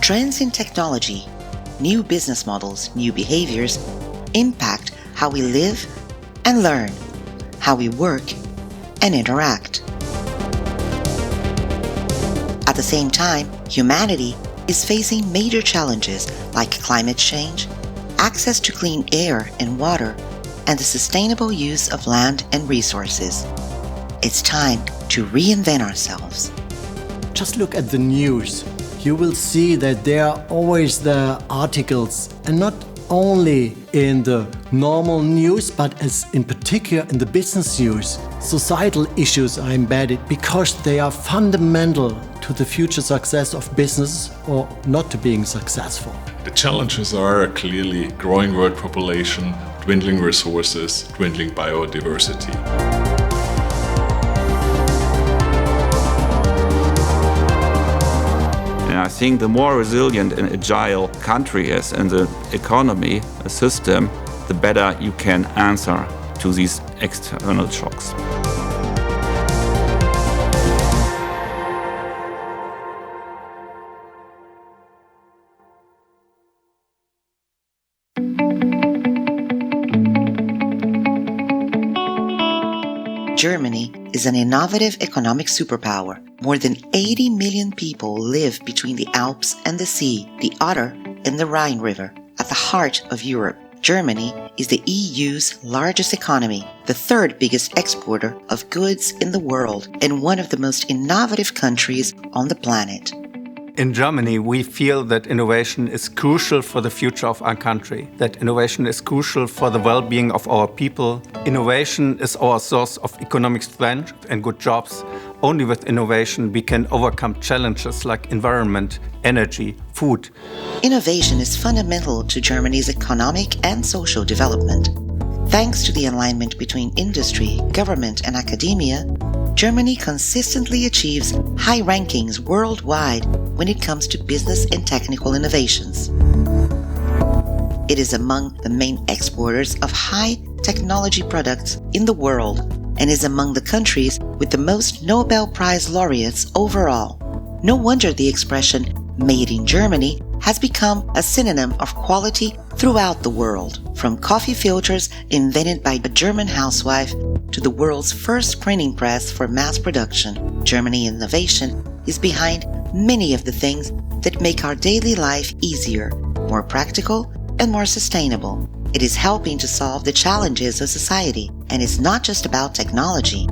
Trends in technology, new business models, new behaviors impact how we live and learn, how we work and interact. At the same time, humanity is facing major challenges like climate change, access to clean air and water, and the sustainable use of land and resources. It's time to reinvent ourselves. Just look at the news. You will see that there are always the articles, and not only in the normal news, but as in particular in the business news. Societal issues are embedded because they are fundamental to the future success of business or not to being successful. The challenges are clearly growing world population, dwindling resources, dwindling biodiversity. And I think the more resilient and agile country is in the economy, a system, the better you can answer to these external shocks. Germany is an innovative economic superpower. More than 80 million people live between the Alps and the sea, the Oder and the Rhine River, at the heart of Europe. Germany is the EU's largest economy, the third biggest exporter of goods in the world, and one of the most innovative countries on the planet. In Germany, we feel that innovation is crucial for the future of our country, that innovation is crucial for the well-being of our people. Innovation is our source of economic strength and good jobs. Only with innovation we can overcome challenges like environment, energy, food. Innovation is fundamental to Germany's economic and social development. Thanks to the alignment between industry, government, and academia, Germany consistently achieves high rankings worldwide when it comes to business and technical innovations. It is among the main exporters of high technology products in the world and is among the countries with the most Nobel Prize laureates overall. No wonder the expression "made in Germany" has become a synonym of quality throughout the world. From coffee filters invented by a German housewife to the world's first printing press for mass production, Germany innovation is behind many of the things that make our daily life easier, more practical, and more sustainable. It is helping to solve the challenges of society, and it's not just about technology.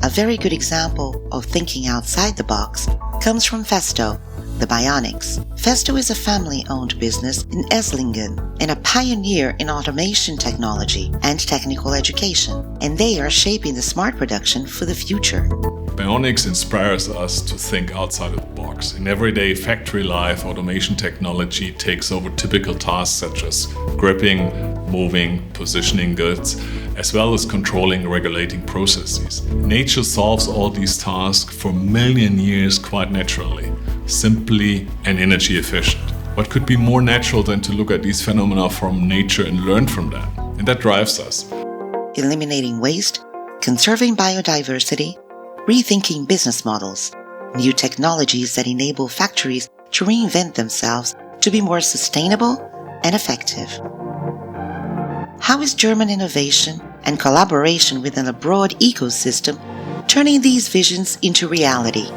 A very good example of thinking outside the box comes from Festo, the Bionics. Festo is a family-owned business in Esslingen and a pioneer in automation technology and technical education, and they are shaping the smart production for the future. Bionics inspires us to think outside of the box. In everyday factory life, automation technology takes over typical tasks such as gripping, moving, positioning goods, as well as controlling and regulating processes. Nature solves all these tasks for a million years quite naturally, simply and energy efficient. What could be more natural than to look at these phenomena from nature and learn from them? And that drives us. Eliminating waste, conserving biodiversity, rethinking business models, new technologies that enable factories to reinvent themselves to be more sustainable and effective. How is German innovation and collaboration within a broad ecosystem turning these visions into reality?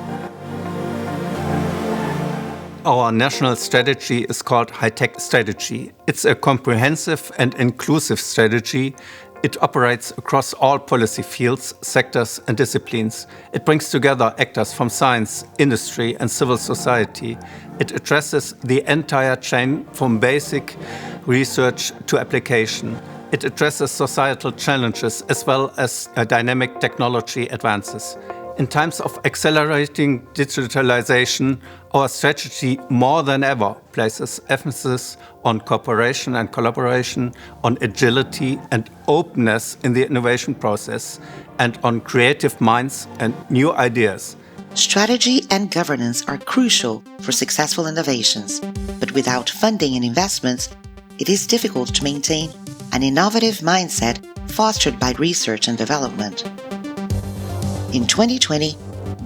Our national strategy is called High-Tech Strategy. It's a comprehensive and inclusive strategy. It operates across all policy fields, sectors, and disciplines. It brings together actors from science, industry, and civil society. It addresses the entire chain from basic research to application. It addresses societal challenges as well as dynamic technology advances. In times of accelerating digitalization, our strategy more than ever places emphasis on cooperation and collaboration, on agility and openness in the innovation process, and on creative minds and new ideas. Strategy and governance are crucial for successful innovations, but without funding and investments, it is difficult to maintain an innovative mindset fostered by research and development. In 2020,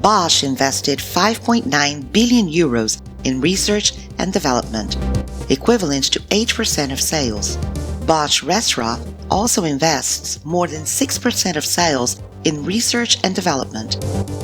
Bosch invested 5.9 billion euros in research and development, equivalent to 8% of sales. Bosch Restaurant also invests more than 6% of sales in research and development,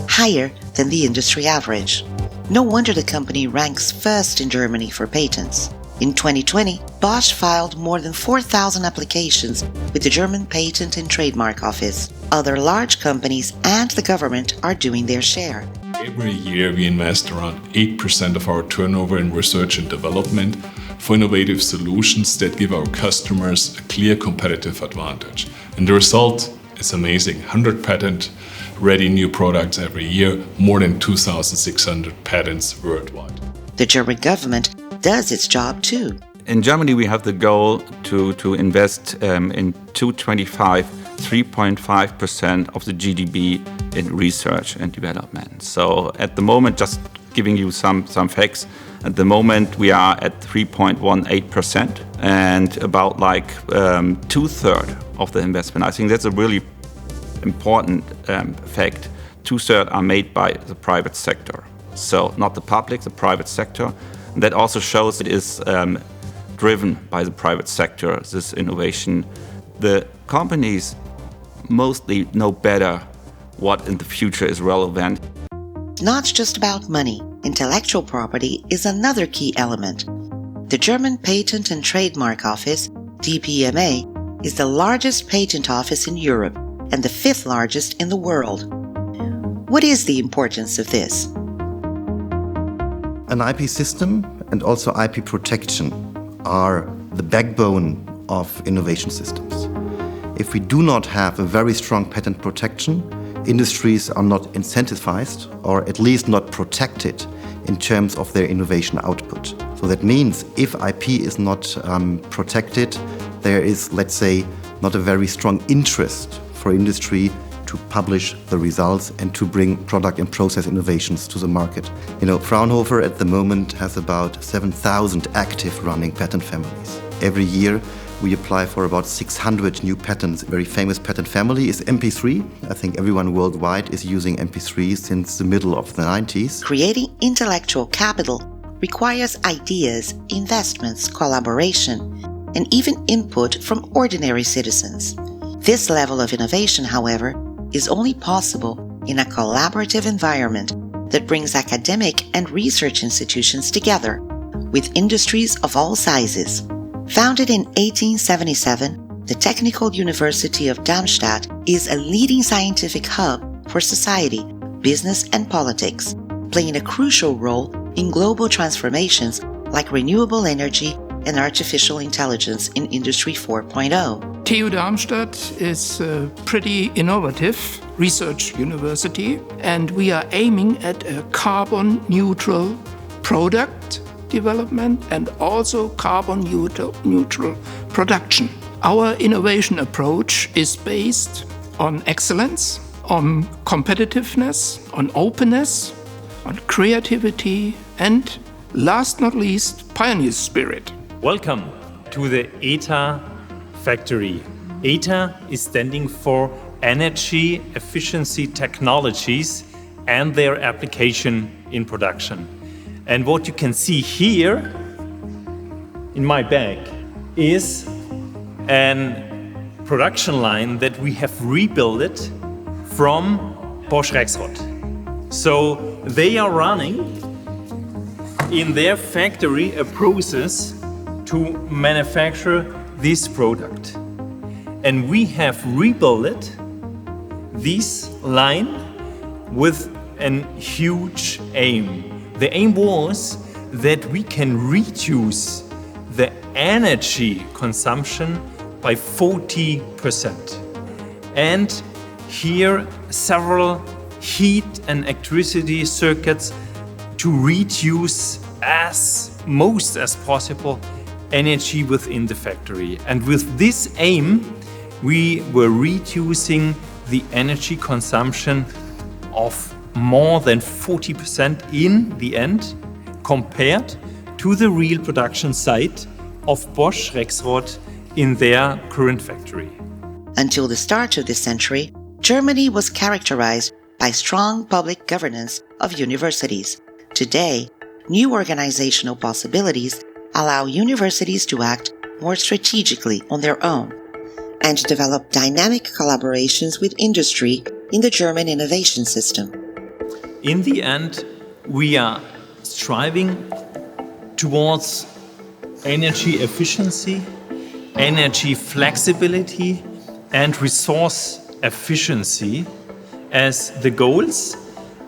higher than the industry average. No wonder the company ranks first in Germany for patents. In 2020, Bosch filed more than 4,000 applications with the German Patent and Trademark Office. Other large companies and the government are doing their share. Every year we invest around 8% of our turnover in research and development for innovative solutions that give our customers a clear competitive advantage. And the result is amazing. 100 patent-ready new products every year, more than 2,600 patents worldwide. The German government does its job too. In Germany, we have the goal to invest in 2025 3.5% of the GDP in research and development. So at the moment, just giving you some facts, at the moment we are at 3.18% and about like 2/3 of the investment. I think that's a really important fact. 2/3 are made by the private sector. So not the public, the private sector. And that also shows it is driven by the private sector, this innovation. The companies mostly know better what in the future is relevant. It's not just about money. Intellectual property is another key element. The German Patent and Trademark Office, DPMA, is the largest patent office in Europe and the 5th largest in the world. What is the importance of this? An IP system and also IP protection are the backbone of innovation systems. If we do not have a very strong patent protection, industries are not incentivized or at least not protected in terms of their innovation output. So that means if IP is not protected, there is, let's say, not a very strong interest for industry to publish the results and to bring product and process innovations to the market. You know, Fraunhofer at the moment has about 7,000 active running patent families. Every year we apply for about 600 new patents. A very famous patent family is MP3. I think everyone worldwide is using MP3 since the middle of the 90s. Creating intellectual capital requires ideas, investments, collaboration, and even input from ordinary citizens. This level of innovation, however, is only possible in a collaborative environment that brings academic and research institutions together with industries of all sizes. Founded in 1877, the Technical University of Darmstadt is a leading scientific hub for society, business, and politics, playing a crucial role in global transformations like renewable energy and artificial intelligence in Industry 4.0. TU Darmstadt is a pretty innovative research university, and we are aiming at a carbon-neutral product development and also carbon-neutral production. Our innovation approach is based on excellence, on competitiveness, on openness, on creativity, and last not least, pioneer spirit. Welcome to the ETA Factory. ETA is standing for Energy Efficiency Technologies and their application in production. And what you can see here in my bag is a production line that we have rebuilt from Bosch Rexroth. So they are running in their factory a process to manufacture this product. And we have rebuilt this line with a huge aim. The aim was that we can reduce the energy consumption by 40%. And here several heat and electricity circuits to reduce as most as possible energy within the factory. And with this aim, we were reducing the energy consumption of more than 40% in the end, compared to the real production site of Bosch Rexroth in their current factory. Until the start of this century, Germany was characterized by strong public governance of universities. Today, new organizational possibilities allow universities to act more strategically on their own and to develop dynamic collaborations with industry in the German innovation system. In the end, we are striving towards energy efficiency, energy flexibility, and resource efficiency as the goals.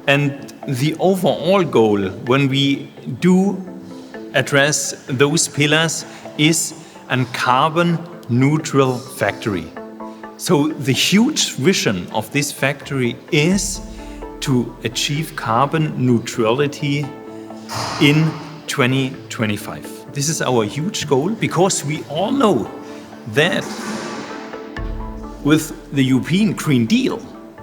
And the overall goal, when we do address those pillars, is a carbon neutral factory. So the huge vision of this factory is to achieve carbon neutrality in 2025. This is our huge goal because we all know that with the European Green Deal,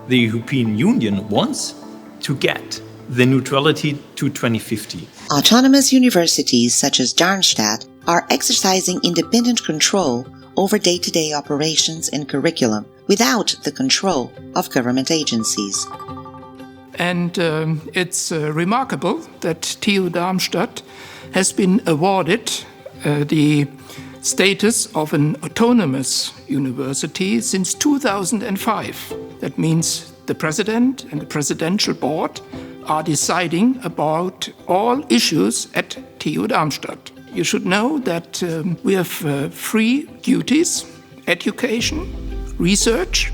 the European Union wants to get the neutrality to 2050. Autonomous universities such as Darmstadt are exercising independent control over day-to-day operations and curriculum without the control of government agencies. And it's remarkable that TU Darmstadt has been awarded the status of an autonomous university since 2005. That means the president and the presidential board are deciding about all issues at TU Darmstadt. You should know that we have 3 duties: education, research,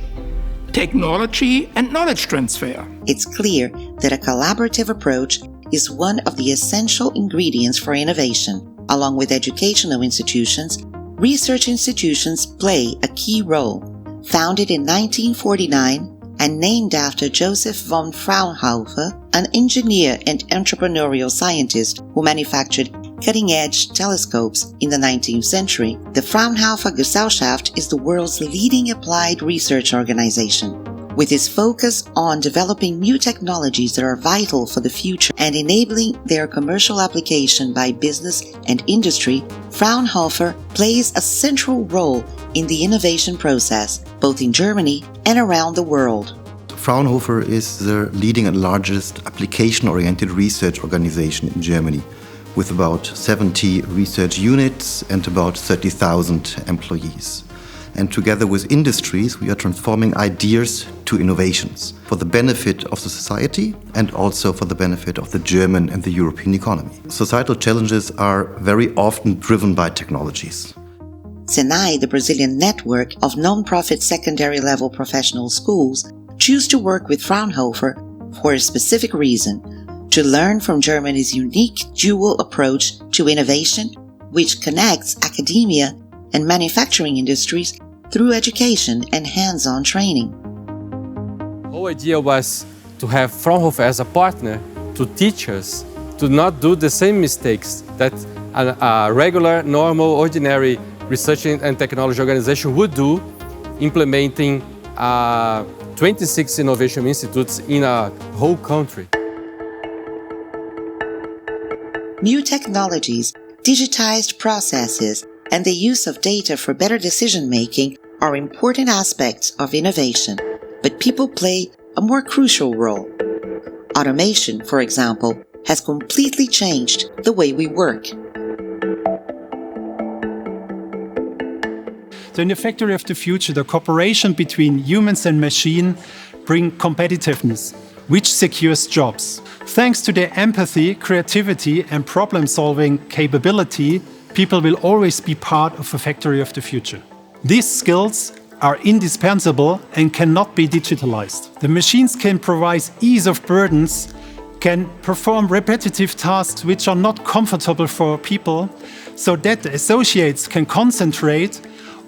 technology, and knowledge transfer. It's clear that a collaborative approach is one of the essential ingredients for innovation. Along with educational institutions, research institutions play a key role. Founded in 1949 and named after Joseph von Fraunhofer, an engineer and entrepreneurial scientist who manufactured cutting-edge telescopes in the 19th century, the Fraunhofer Gesellschaft is the world's leading applied research organization. With its focus on developing new technologies that are vital for the future and enabling their commercial application by business and industry, Fraunhofer plays a central role in the innovation process, both in Germany and around the world. Fraunhofer is the leading and largest application-oriented research organization in Germany, with about 70 research units and about 30,000 employees. And together with industries, we are transforming ideas to innovations for the benefit of the society and also for the benefit of the German and the European economy. Societal challenges are very often driven by technologies. Senai, the Brazilian network of non-profit secondary level professional schools, choose to work with Fraunhofer for a specific reason: to learn from Germany's unique dual approach to innovation, which connects academia and manufacturing industries through education and hands-on training. The whole idea was to have Fraunhofer as a partner to teach us to not do the same mistakes that a regular, normal, ordinary research and technology organization would do, implementing 26 innovation institutes in a whole country. New technologies, digitized processes, and the use of data for better decision-making are important aspects of innovation, but people play a more crucial role. Automation, for example, has completely changed the way we work. So in the factory of the future, the cooperation between humans and machine bring competitiveness, which secures jobs. Thanks to their empathy, creativity, and problem-solving capability, people will always be part of a factory of the future. These skills are indispensable and cannot be digitalized. The machines can provide ease of burdens, can perform repetitive tasks which are not comfortable for people, so that the associates can concentrate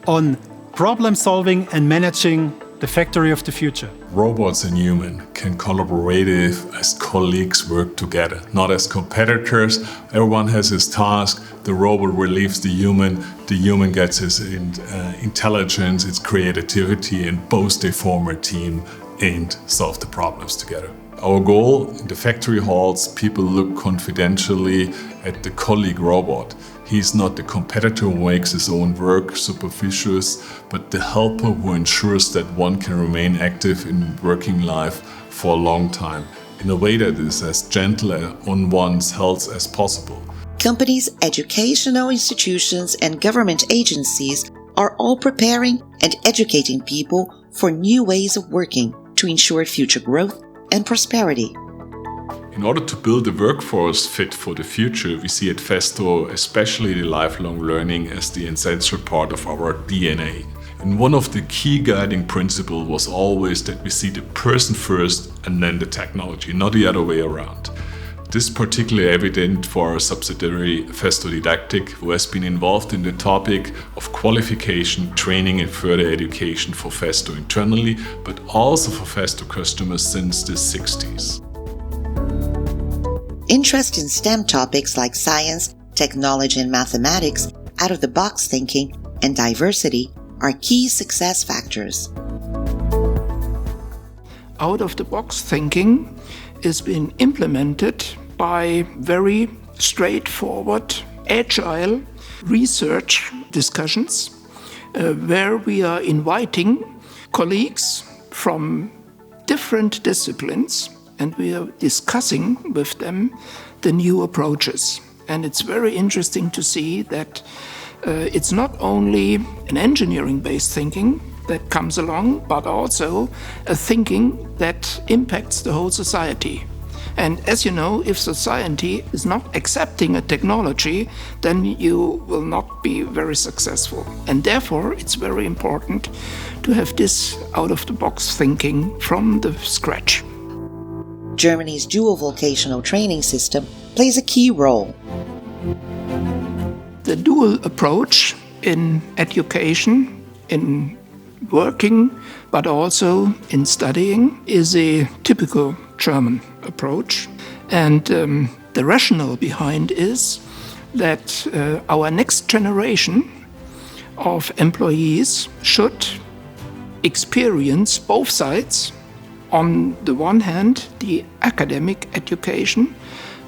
on problem-solving and managing the factory of the future. Robots and humans can collaborate as colleagues, work together, not as competitors. Everyone has his task. The robot relieves the human gets his intelligence, its creativity, and both they form a team and solve the problems together. Our goal in the factory halls, people look confidentially at the colleague robot. He's not the competitor who makes his own work superficious, but the helper who ensures that one can remain active in working life for a long time. in a way that is as gentle on one's health as possible. Companies, educational institutions, and government agencies are all preparing and educating people for new ways of working to ensure future growth and prosperity. In order to build a workforce fit for the future, we see at Festo especially the lifelong learning as the essential part of our DNA. And one of the key guiding principles was always that we see the person first and then the technology, not the other way around. This is particularly evident for our subsidiary Festo Didactic, who has been involved in the topic of qualification, training and further education for Festo internally, but also for Festo customers since the 60s. Interest in STEM topics like science, technology and mathematics, out-of-the-box thinking, and diversity are key success factors. Out-of-the-box thinking is being implemented by very straightforward, agile research discussions where we are inviting colleagues from different disciplines and we are discussing with them the new approaches. And it's very interesting to see that it's not only an engineering-based thinking that comes along, but also a thinking that impacts the whole society. And as you know, if society is not accepting a technology, then you will not be very successful. And therefore, it's very important to have this out-of-the-box thinking from the scratch. Germany's dual vocational training system plays a key role. The dual approach in education, in working, but also in studying is a typical German approach. And the rationale behind is that our next generation of employees should experience both sides. On the one hand, the academic education,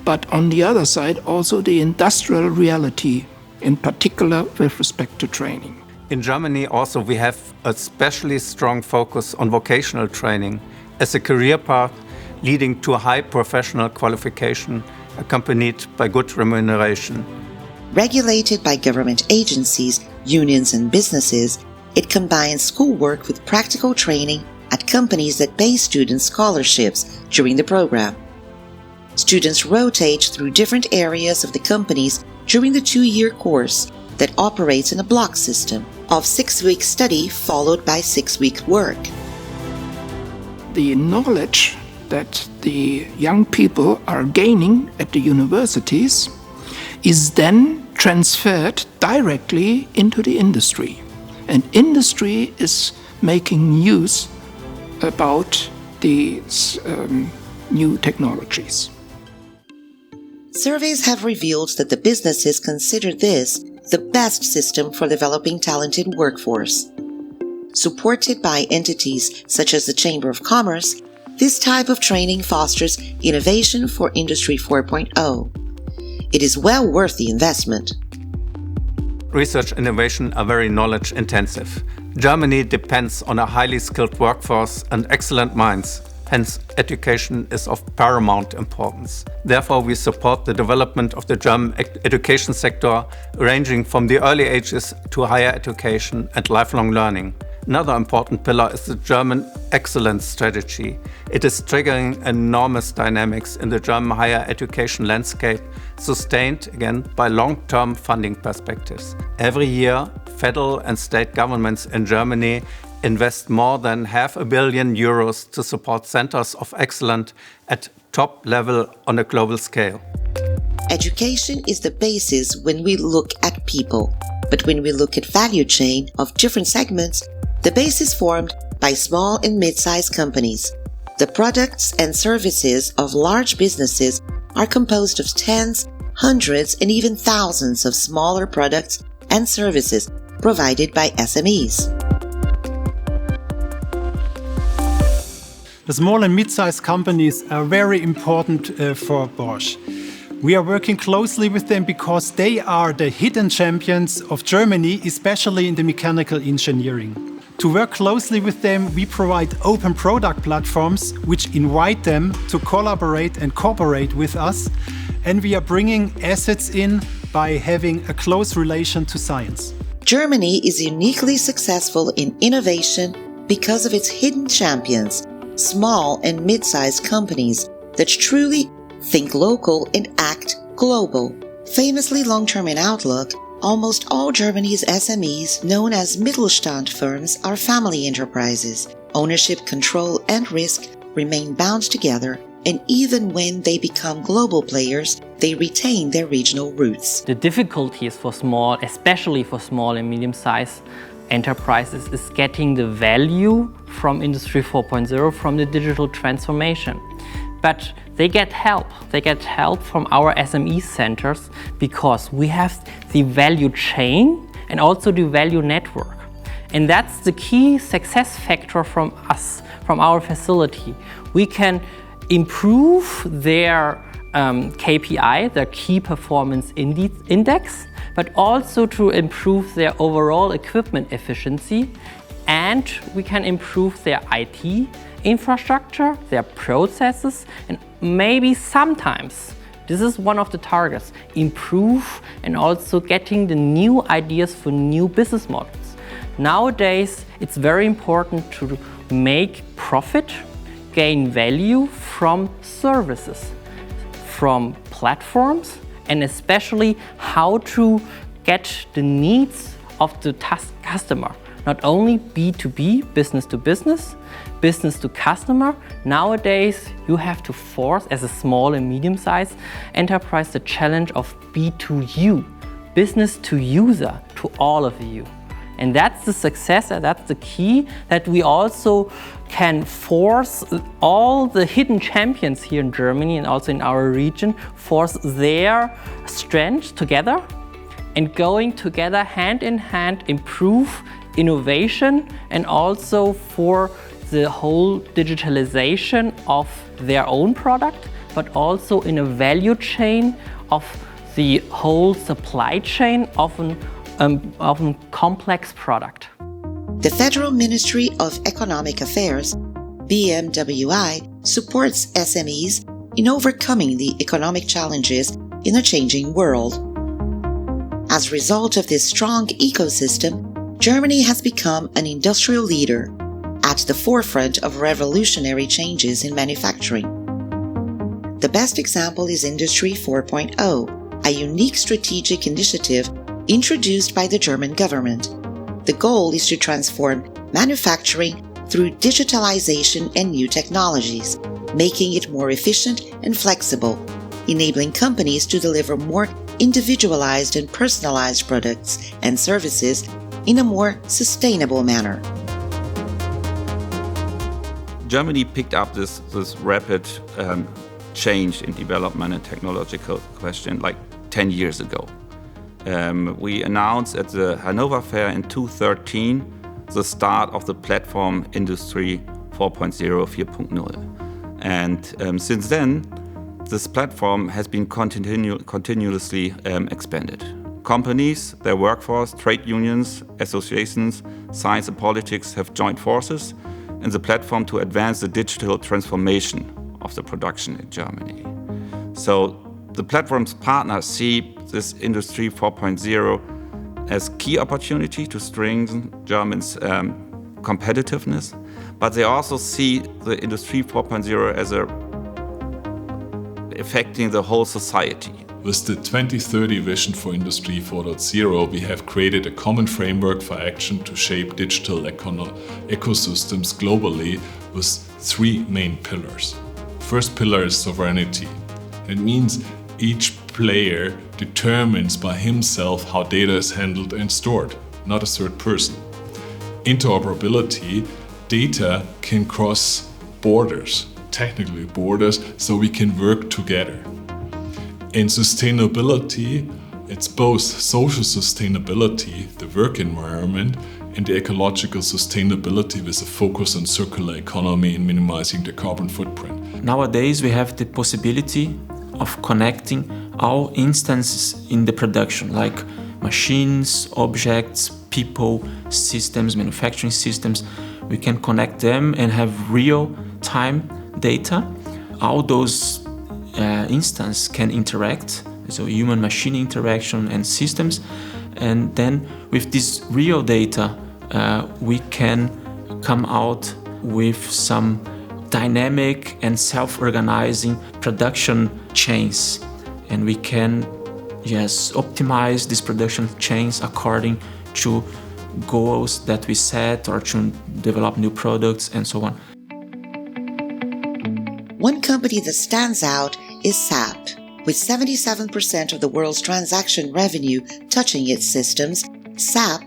but on the other side, also the industrial reality, in particular with respect to training. In Germany also we have a especially strong focus on vocational training as a career path leading to a high professional qualification accompanied by good remuneration. Regulated by government agencies, unions and businesses, it combines schoolwork with practical training at companies that pay students scholarships during the program. Students rotate through different areas of the companies during the 2-year course that operates in a block system of 6-week study followed by 6-week work. The knowledge that the young people are gaining at the universities is then transferred directly into the industry. And industry is making use about these new technologies. Surveys have revealed that the businesses consider this the best system for developing talented workforce. Supported by entities such as the Chamber of Commerce, this type of training fosters innovation for Industry 4.0. It is well worth the investment. Research innovation are very knowledge intensive. Germany depends on a highly skilled workforce and excellent minds. Hence, education is of paramount importance. Therefore, we support the development of the German education sector, ranging from the early ages to higher education and lifelong learning. Another important pillar is the German excellence strategy. It is triggering enormous dynamics in the German higher education landscape, sustained again by long-term funding perspectives. Every year, federal and state governments in Germany invest more than €500 million to support centers of excellence at top level on a global scale. Education is the basis when we look at people, but when we look at value chain of different segments, the base is formed by small and mid-sized companies. The products and services of large businesses are composed of tens, hundreds, and even thousands of smaller products and services provided by SMEs. The small and mid-sized companies are very important for Bosch. We are working closely with them because they are the hidden champions of Germany, especially in the mechanical engineering. To work closely with them, we provide open product platforms which invite them to collaborate and cooperate with us, and we are bringing assets in by having a close relation to science. Germany is uniquely successful in innovation because of its hidden champions, small and mid-sized companies that truly think local and act global. Famously long-term in outlook, almost all Germany's SMEs, known as Mittelstand firms, are family enterprises. Ownership, control, and risk remain bound together, and even when they become global players, they retain their regional roots. The difficulties for small, especially for small and medium-sized enterprises, is getting the value from Industry 4.0, from the digital transformation. But they get help. They get help from our SME centers because we have the value chain and also the value network. And that's the key success factor from us, from our facility. We can improve their KPI, their key performance index, but also to improve their overall equipment efficiency, and we can improve their IT infrastructure, their processes, and maybe sometimes, this is one of the targets, improve and also getting the new ideas for new business models. Nowadays, it's very important to make profit, gain value from services, from platforms, and especially how to get the needs of the customer. Not only B2B, business to business, business to customer. Nowadays, you have to force, as a small and medium-sized enterprise, the challenge of B2U, business to user, to all of you. And that's the success, and that's the key, that we also can force all the hidden champions here in Germany and also in our region, force their strength together and going together hand in hand, improve innovation and also for the whole digitalization of their own product, but also in a value chain of the whole supply chain of a complex product. The Federal Ministry of Economic Affairs, BMWI, supports SMEs in overcoming the economic challenges in a changing world. As a result of this strong ecosystem, Germany has become an industrial leader at the forefront of revolutionary changes in manufacturing. The best example is Industry 4.0, a unique strategic initiative introduced by the German government. The goal is to transform manufacturing through digitalization and new technologies, making it more efficient and flexible, enabling companies to deliver more individualized and personalized products and services in a more sustainable manner. Germany picked up this rapid change in development and technological question like 10 years ago. We announced at the Hanover Fair in 2013 the start of the platform Industry 4.0, 4.0. And since then, this platform has been continuously expanded. Companies, their workforce, trade unions, associations, science and politics have joined forces in the platform to advance the digital transformation of the production in Germany. So the platform's partners see this Industry 4.0 as key opportunity to strengthen Germany's competitiveness, but they also see the Industry 4.0 as affecting the whole society. With the 2030 vision for Industry 4.0, we have created a common framework for action to shape digital ecosystems globally with three main pillars. First pillar is sovereignty. It means each player determines by himself how data is handled and stored, not a third person. Interoperability, data can cross borders, technically borders, so we can work together. In sustainability, it's both social sustainability, the work environment, and the ecological sustainability with a focus on circular economy and minimizing the carbon footprint. Nowadays, we have the possibility of connecting all instances in the production, like machines, objects, people systems, manufacturing systems. We can connect them and have real-time data. All those instances can interact, so human-machine interaction and systems. And then with this real data, we can come out with some dynamic and self-organizing production chains. And we can, optimize these production chains according to goals that we set or to develop new products and so on. One company that stands out is SAP. With 77% of the world's transaction revenue touching its systems, SAP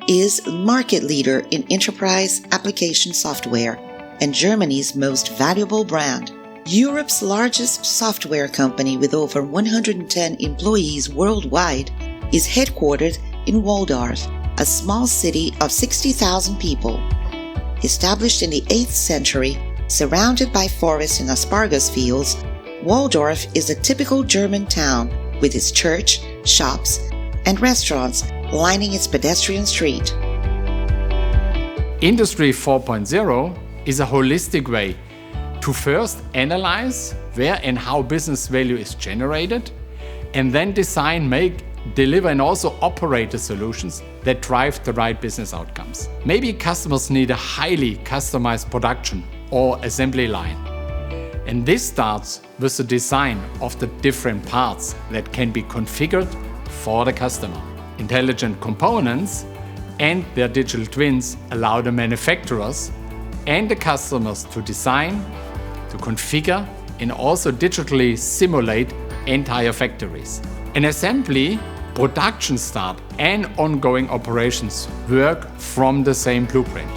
is market leader in enterprise application software and Germany's most valuable brand. Europe's largest software company with over 110 employees worldwide is headquartered in Waldorf, a small city of 60,000 people. Established in the 8th century, surrounded by forests and asparagus fields, Waldorf is a typical German town with its church, shops, and restaurants lining its pedestrian street. Industry 4.0 is a holistic way to first analyze where and how business value is generated, and then design, make, deliver and also operate the solutions that drive the right business outcomes. Maybe customers need a highly customized production or assembly line. And this starts with the design of the different parts that can be configured for the customer. Intelligent components and their digital twins allow the manufacturers and the customers to design, to configure and also digitally simulate entire factories. An assembly, production start and ongoing operations work from the same blueprint.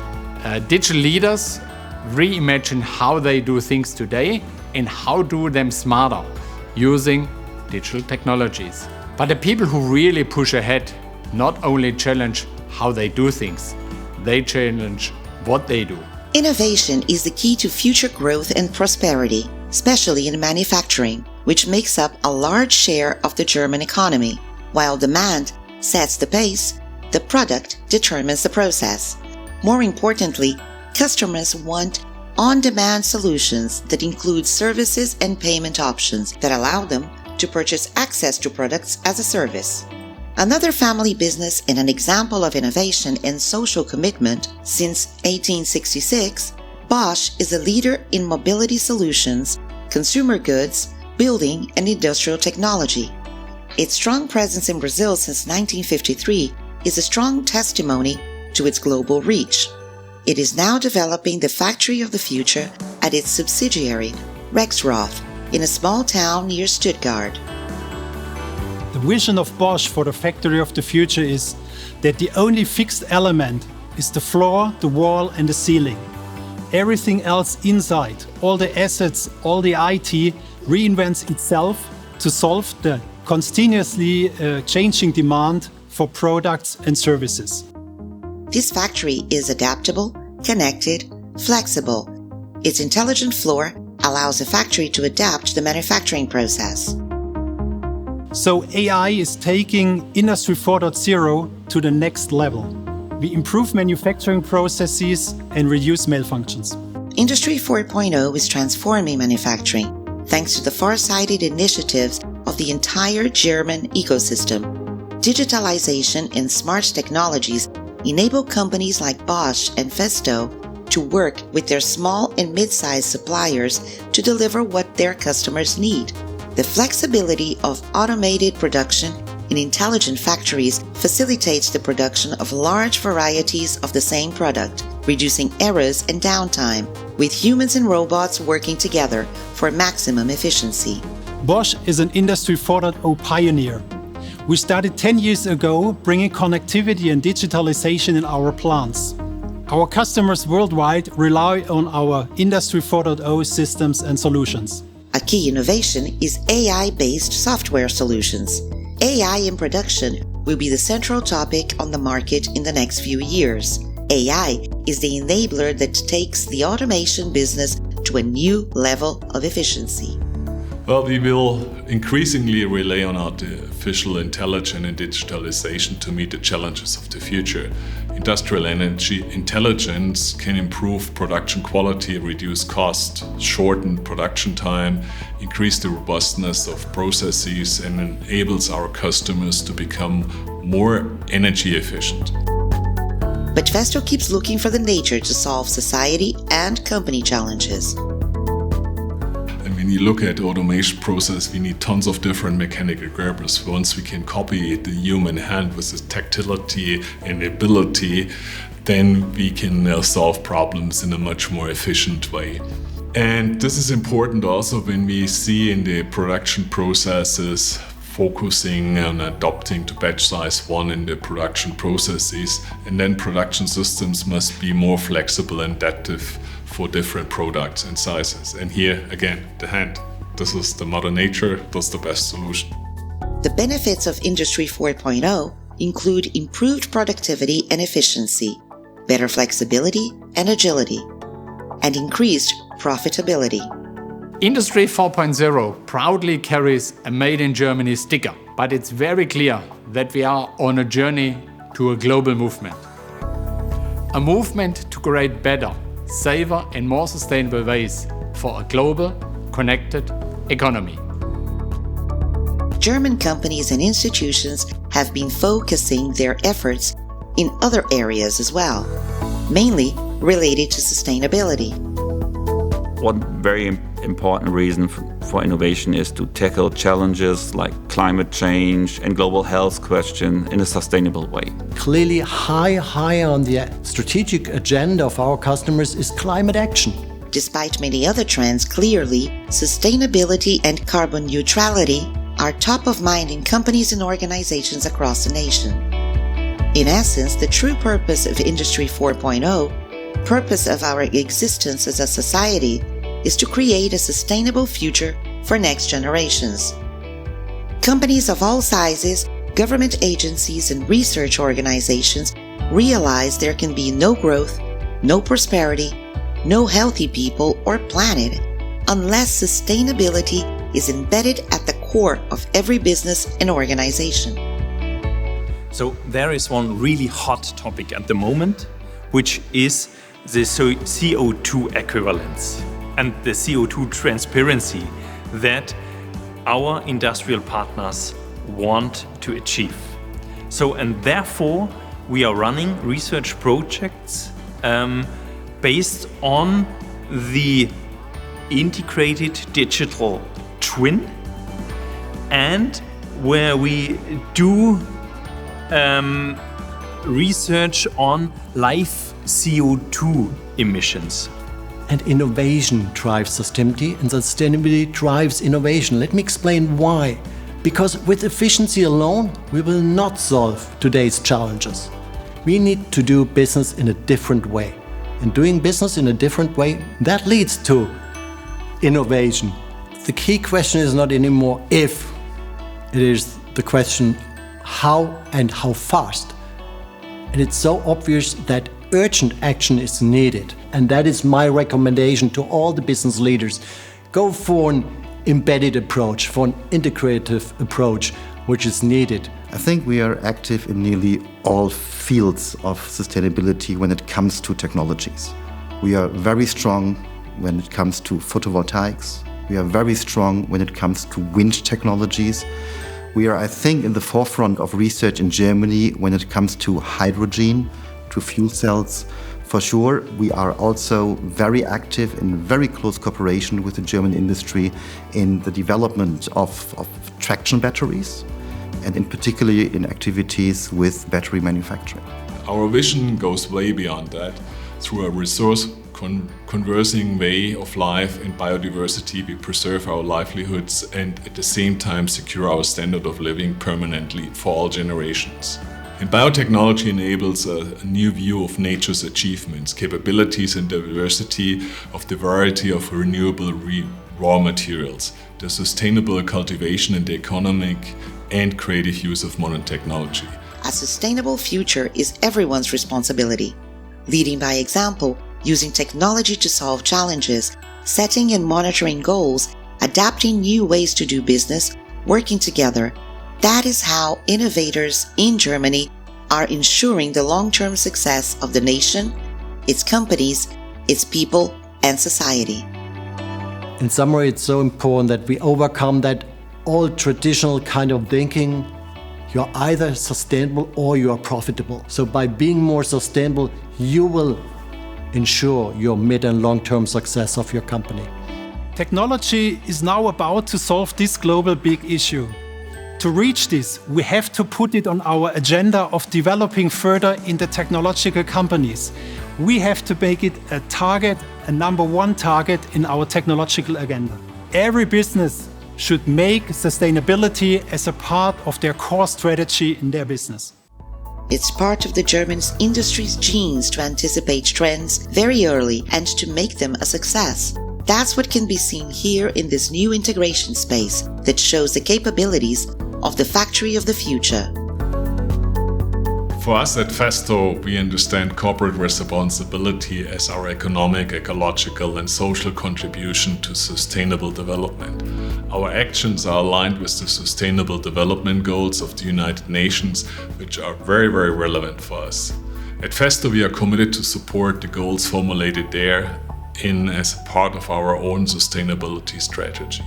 Digital leaders reimagine how they do things today and how do them smarter using digital technologies. But the people who really push ahead not only challenge how they do things, they challenge what they do. Innovation is the key to future growth and prosperity, especially in manufacturing, which makes up a large share of the German economy. While demand sets the pace, the product determines the process. More importantly, customers want on-demand solutions that include services and payment options that allow them to purchase access to products as a service. Another family business and an example of innovation and social commitment since 1866, Bosch is a leader in mobility solutions, consumer goods, building, and industrial technology. Its strong presence in Brazil since 1953 is a strong testimony to its global reach. It is now developing the factory of the future at its subsidiary, Rexroth, in a small town near Stuttgart. The vision of Bosch for the factory of the future is that the only fixed element is the floor, the wall, and the ceiling. Everything else inside, all the assets, all the IT, reinvents itself to solve the continuously changing demand for products and services. This factory is adaptable, connected, flexible. Its intelligent floor allows the factory to adapt the manufacturing process. So AI is taking Industry 4.0 to the next level. We improve manufacturing processes and reduce malfunctions. Industry 4.0 is transforming manufacturing thanks to the far-sighted initiatives of the entire German ecosystem. Digitalization and smart technologies enable companies like Bosch and Festo to work with their small and mid-sized suppliers to deliver what their customers need. The flexibility of automated production in intelligent factories facilitates the production of large varieties of the same product, reducing errors and downtime, with humans and robots working together for maximum efficiency. Bosch is an Industry 4.0 pioneer. We started 10 years ago bringing connectivity and digitalization in our plants. Our customers worldwide rely on our Industry 4.0 systems and solutions. A key innovation is AI-based software solutions. AI in production will be the central topic on the market in the next few years. AI is the enabler that takes the automation business to a new level of efficiency. Well, we will increasingly rely on artificial intelligence and digitalization to meet the challenges of the future. Industrial energy intelligence can improve production quality, reduce cost, shorten production time, increase the robustness of processes, and enables our customers to become more energy efficient. But Festo keeps looking for the nature to solve society and company challenges. When you look at automation process, we need tons of different mechanical gerbers. Once we can copy the human hand with its tactility and ability, then we can solve problems in a much more efficient way. And this is important also when we see in the production processes focusing on adopting to batch size 1 in the production processes, and then production systems must be more flexible and adaptive for different products and sizes. And here again, the hand. This is the Mother Nature, that's the best solution. The benefits of Industry 4.0 include improved productivity and efficiency, better flexibility and agility, and increased profitability. Industry 4.0 proudly carries a Made in Germany sticker, but it's very clear that we are on a journey to a global movement. A movement to create better, safer and more sustainable ways for a global, connected economy. German companies and institutions have been focusing their efforts in other areas as well, mainly related to sustainability. One very important reason for innovation is to tackle challenges like climate change and global health question in a sustainable way. Clearly high on the strategic agenda of our customers is climate action. Despite many other trends, clearly, sustainability and carbon neutrality are top of mind in companies and organizations across the nation. In essence, the true purpose of Industry 4.0, purpose of our existence as a society, is to create a sustainable future for next generations. Companies of all sizes, government agencies, and research organizations realize there can be no growth, no prosperity, no healthy people or planet unless sustainability is embedded at the core of every business and organization. So there is one really hot topic at the moment, which is the CO2 equivalence and the CO2 transparency that our industrial partners want to achieve. So, and therefore, we are running research projects based on the integrated digital twin, and where we do research on live CO2 emissions. And innovation drives sustainability, and sustainability drives innovation. Let me explain why. Because with efficiency alone, we will not solve today's challenges. We need to do business in a different way. And doing business in a different way, that leads to innovation. The key question is not anymore if, it is the question how and how fast. And it's so obvious that urgent action is needed. And that is my recommendation to all the business leaders. Go for an embedded approach, for an integrative approach, which is needed. I think we are active in nearly all fields of sustainability when it comes to technologies. We are very strong when it comes to photovoltaics. We are very strong when it comes to wind technologies. We are, I think, in the forefront of research in Germany when it comes to hydrogen, to fuel cells. For sure, we are also very active in very close cooperation with the German industry in the development of traction batteries, and in particular in activities with battery manufacturing. Our vision goes way beyond that. Through a resource conversing way of life and biodiversity, we preserve our livelihoods and at the same time secure our standard of living permanently for all generations. And biotechnology enables a new view of nature's achievements, capabilities and diversity of the variety of renewable raw materials, the sustainable cultivation and the economic and creative use of modern technology. A sustainable future is everyone's responsibility. Leading by example, using technology to solve challenges, setting and monitoring goals, adapting new ways to do business, working together. That is how innovators in Germany are ensuring the long-term success of the nation, its companies, its people, and society. In summary, it's so important that we overcome that old traditional kind of thinking. You're either sustainable or you are profitable. So by being more sustainable, you will ensure your mid and long-term success of your company. Technology is now about to solve this global big issue. To reach this, we have to put it on our agenda of developing further in the technological companies. We have to make it a target, a number one target in our technological agenda. Every business should make sustainability as a part of their core strategy in their business. It's part of the German industry's genes to anticipate trends very early and to make them a success. That's what can be seen here in this new integration space that shows the capabilities of the factory of the future. For us at Festo, we understand corporate responsibility as our economic, ecological, and social contribution to sustainable development. Our actions are aligned with the Sustainable Development Goals of the United Nations, which are very, very relevant for us. At Festo, we are committed to support the goals formulated there as a part of our own sustainability strategy.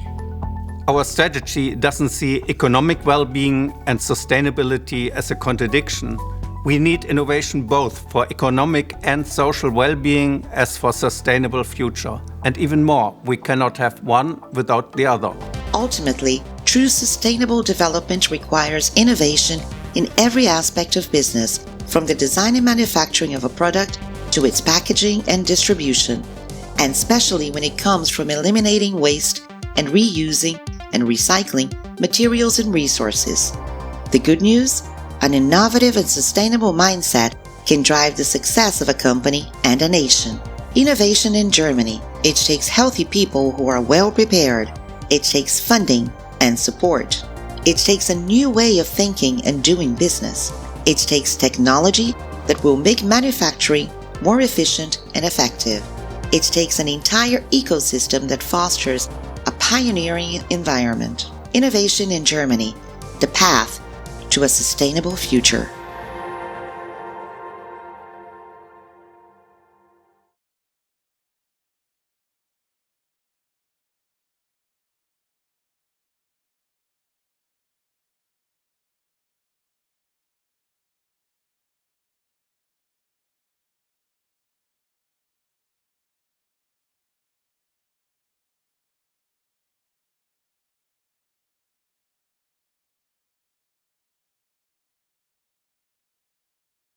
Our strategy doesn't see economic well-being and sustainability as a contradiction. We need innovation both for economic and social well-being as for sustainable future. And even more, we cannot have one without the other. Ultimately, true sustainable development requires innovation in every aspect of business, from the design and manufacturing of a product to its packaging and distribution, and especially when it comes from eliminating waste and reusing and recycling materials and resources. The good news? An innovative and sustainable mindset can drive the success of a company and a nation. Innovation in Germany. It takes healthy people who are well prepared. It takes funding and support. It takes a new way of thinking and doing business. It takes technology that will make manufacturing more efficient and effective. It takes an entire ecosystem that fosters a pioneering environment. Innovation in Germany, the path to a sustainable future.